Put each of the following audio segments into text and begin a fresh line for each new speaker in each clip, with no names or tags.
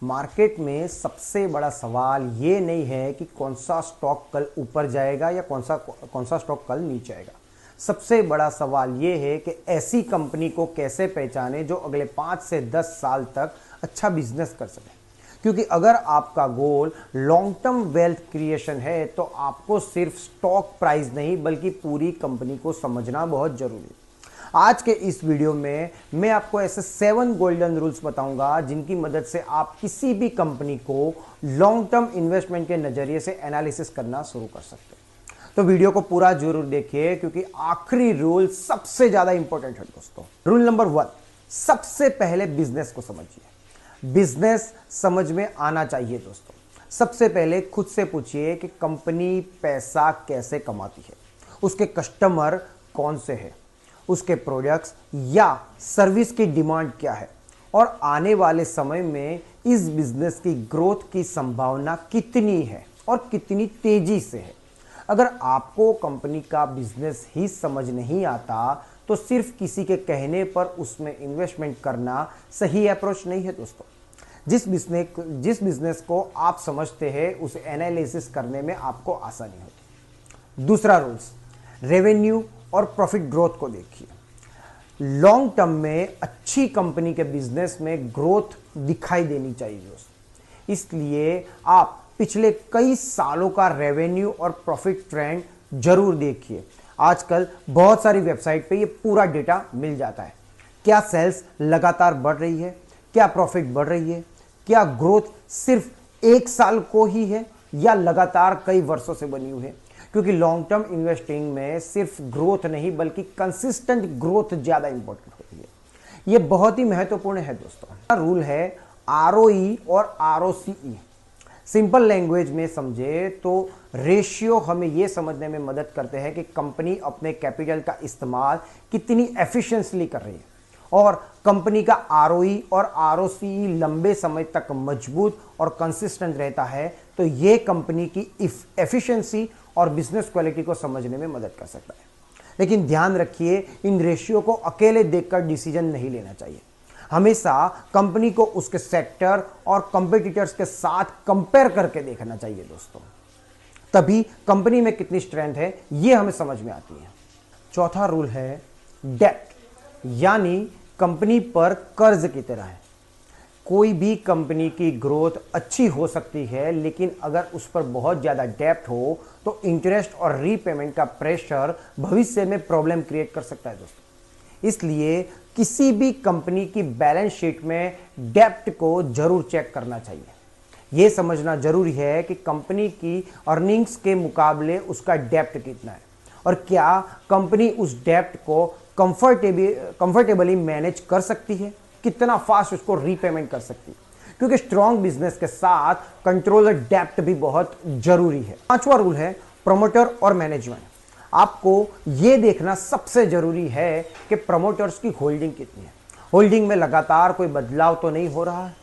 Market में सबसे बड़ा सवाल ये नहीं है कि कौन सा स्टॉक कल ऊपर जाएगा या कौन सा स्टॉक कल नीचे आएगा। सबसे बड़ा सवाल ये है कि ऐसी कंपनी को कैसे पहचाने जो अगले 5 से 10 साल तक अच्छा बिजनेस कर सके। क्योंकि अगर आपका गोल लॉन्ग टर्म वेल्थ क्रिएशन है तो आपको सिर्फ स्टॉक प्राइस नहीं बल्कि पूरी कंपनी को समझना बहुत जरूरी है। आज के इस वीडियो में मैं आपको ऐसे 7 गोल्डन रूल्स बताऊंगा जिनकी मदद से आप किसी भी कंपनी को लॉन्ग टर्म इन्वेस्टमेंट के नजरिए से एनालिसिस करना शुरू कर सकते हैं। तो वीडियो को पूरा जरूर देखिए क्योंकि आखिरी रूल सबसे ज्यादा इंपॉर्टेंट है दोस्तों। रूल नंबर 1, सबसे पहले बिजनेस को समझिए। बिजनेस समझ में आना चाहिए दोस्तों। सबसे पहले खुद से पूछिए कि कंपनी पैसा कैसे कमाती है, उसके कस्टमर कौन से हैं, उसके प्रोडक्ट्स या सर्विस की डिमांड क्या है और आने वाले समय में इस बिजनेस की ग्रोथ की संभावना कितनी है और कितनी तेजी से है। अगर आपको कंपनी का बिजनेस ही समझ नहीं आता तो सिर्फ किसी के कहने पर उसमें इन्वेस्टमेंट करना सही अप्रोच नहीं है दोस्तों। जिस बिजनेस को आप समझते हैं उसे एनालिसिस करने में आपको आसानी होती। दूसरा रूल्स, रेवेन्यू और प्रॉफिट ग्रोथ को देखिए। लॉन्ग टर्म में अच्छी कंपनी के बिजनेस में ग्रोथ दिखाई देनी चाहिए दोस्तों। इसलिए आप पिछले कई सालों का रेवेन्यू और प्रॉफिट ट्रेंड जरूर देखिए। आजकल बहुत सारी वेबसाइट पे ये पूरा डेटा मिल जाता है। क्या सेल्स लगातार बढ़ रही है, क्या प्रॉफिट बढ़ रही है, क्या ग्रोथ सिर्फ 1 साल को ही है या लगातार कई वर्षों से बनी हुई है। क्योंकि लॉन्ग टर्म इन्वेस्टिंग में सिर्फ ग्रोथ नहीं बल्कि कंसिस्टेंट ग्रोथ ज्यादा इंपॉर्टेंट होती है। यह बहुत ही महत्वपूर्ण है दोस्तों। रूल है आरओई और आरओसीई। सिंपल लैंग्वेज में समझे तो रेशियो हमें यह समझने में मदद करते हैं कि कंपनी अपने कैपिटल का इस्तेमाल कितनी एफिशिएंटली कर रही है और कंपनी का आरओई और आरओसीई लंबे समय तक मजबूत और कंसिस्टेंट रहता है तो यह कंपनी की एफिशिएंसी और बिजनेस क्वालिटी को समझने में मदद कर सकता है। लेकिन ध्यान रखिए, इन रेशियो को अकेले देखकर डिसीजन नहीं लेना चाहिए। हमेशा कंपनी को उसके सेक्टर और कंपटीटर्स के साथ कंपेयर करके देखना चाहिए दोस्तों। तभी कंपनी में कितनी स्ट्रेंथ है यह हमें समझ में आती है। चौथा रूल है डेब्ट, यानी कंपनी पर कर्ज की तरह है। कोई भी कंपनी की ग्रोथ अच्छी हो सकती है लेकिन अगर उस पर बहुत ज़्यादा डेब्ट हो तो इंटरेस्ट और रीपेमेंट का प्रेशर भविष्य में प्रॉब्लम क्रिएट कर सकता है दोस्तों। इसलिए किसी भी कंपनी की बैलेंस शीट में डेब्ट को जरूर चेक करना चाहिए। यह समझना जरूरी है कि कंपनी की अर्निंग्स के मुकाबले उसका डेब्ट कितना है और क्या कंपनी उस डेब्ट को कंफर्टेबली मैनेज कर सकती है, कितना फास्ट उसको रीपेमेंट कर सकती है। क्योंकि स्ट्रॉन्ग बिजनेस के साथ कंट्रोलर डेब्ट भी बहुत जरूरी है। पांचवा रूल है प्रमोटर और मैनेजमेंट। आपको यह देखना सबसे जरूरी है कि प्रमोटर्स की होल्डिंग कितनी है, होल्डिंग में लगातार कोई बदलाव तो नहीं हो रहा है,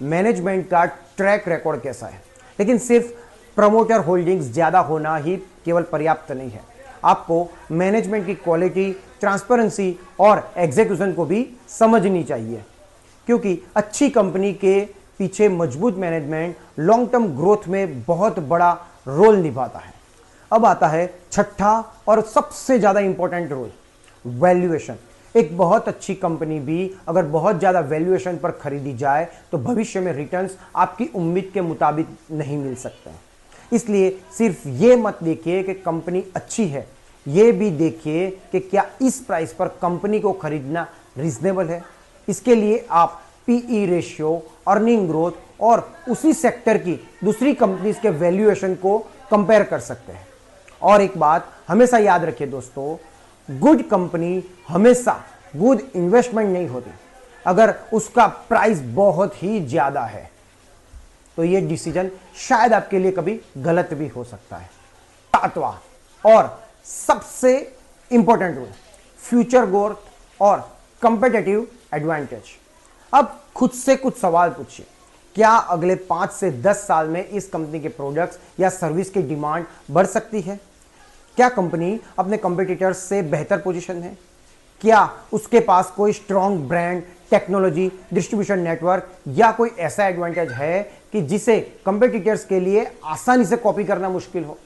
मैनेजमेंट का ट्रैक रिकॉर्ड कैसा है। लेकिन सिर्फ प्रमोटर होल्डिंग्स ज्यादा होना ही केवल पर्याप्त नहीं है, आपको मैनेजमेंट की क्वालिटी, ट्रांसपेरेंसी और एग्जीक्यूशन को भी समझनी चाहिए। क्योंकि अच्छी कंपनी के पीछे मजबूत मैनेजमेंट लॉन्ग टर्म ग्रोथ में बहुत बड़ा रोल निभाता है। अब आता है छठा और सबसे ज्यादा इंपॉर्टेंट रोल, वैल्यूएशन। एक बहुत अच्छी कंपनी भी अगर बहुत ज्यादा वैल्यूएशन पर खरीदी जाए तो भविष्य में रिटर्न्स आपकी उम्मीद के मुताबिक नहीं मिल सकते हैं। इसलिए सिर्फ ये मत देखिए कि कंपनी अच्छी है, ये भी देखिए कि क्या इस प्राइस पर कंपनी को खरीदना रीजनेबल है। इसके लिए आप पीई रेशियो, अर्निंग ग्रोथ और उसी सेक्टर की दूसरी कंपनीज के वैल्यूएशन को कंपेयर कर सकते हैं। और एक बात हमेशा याद रखिए दोस्तों, गुड कंपनी हमेशा गुड इन्वेस्टमेंट नहीं होती। अगर उसका प्राइस बहुत ही ज्यादा है तो यह डिसीजन शायद आपके लिए कभी गलत भी हो सकता है। सातवां और सबसे इंपॉर्टेंट रूल, फ्यूचर ग्रोथ और कंपेटिटिव एडवांटेज। अब खुद से कुछ सवाल पूछिए, क्या अगले 5 से 10 साल में इस कंपनी के प्रोडक्ट्स या सर्विस की डिमांड बढ़ सकती है? क्या कंपनी अपने कंपटीटर्स से बेहतर पोजीशन है? क्या उसके पास कोई strong brand, technology, distribution network या कोई ऐसा एडवांटेज है कि जिसे कंपेटिटर्स के लिए आसानी से कॉपी करना मुश्किल हो।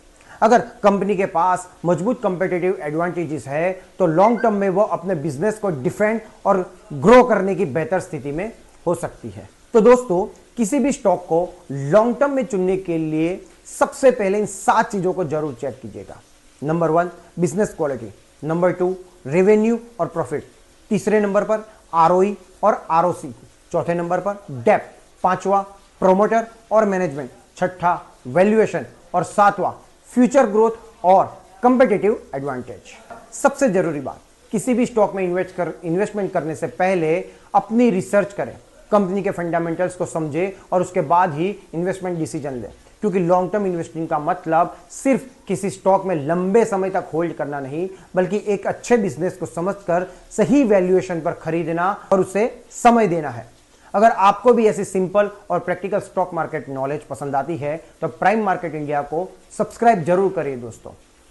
अगर कंपनी के पास मजबूत कंपेटिटिव एडवांटेजेस है तो लॉन्ग टर्म में वो अपने बिजनेस को डिफेंड और ग्रो करने की बेहतर स्थिति में हो सकती है। तो दोस्तों, किसी भी स्टॉक को लॉन्ग टर्म में चुनने के लिए सबसे पहले इन 7 चीजों को जरूर चेक कीजिएगा। Number 1, business quality. Number 2, revenue और प्रॉफिट। तीसरे नंबर पर आरओई और आरओसी। चौथे नंबर पर डेप्थ। पांचवा, प्रोमोटर और मैनेजमेंट। छठा, वैल्यूएशन। और सातवां, फ्यूचर ग्रोथ और कंपेटिटिव एडवांटेज। सबसे जरूरी बात, किसी भी स्टॉक में इन्वेस्टमेंट करने से पहले अपनी रिसर्च करें, कंपनी के फंडामेंटल्स को समझें और उसके बाद ही इन्वेस्टमेंट डिसीजन लें। क्योंकि लॉन्ग टर्म इन्वेस्टिंग का मतलब सिर्फ किसी स्टॉक में लंबे समय तक होल्ड करना नहीं, बल्कि एक अच्छे बिजनेस को समझकर सही वैल्यूएशन पर खरीदना और उसे समय देना है। अगर आपको भी ऐसी सिंपल और प्रैक्टिकल स्टॉक मार्केट नॉलेज पसंद आती है तो प्राइम मार्केट इंडिया को सब्सक्राइब जरूर करिए दोस्तों।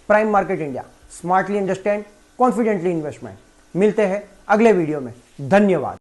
Prime market India, smartly understand, confidently investment. मिलते हैं अगले वीडियो में। धन्यवाद।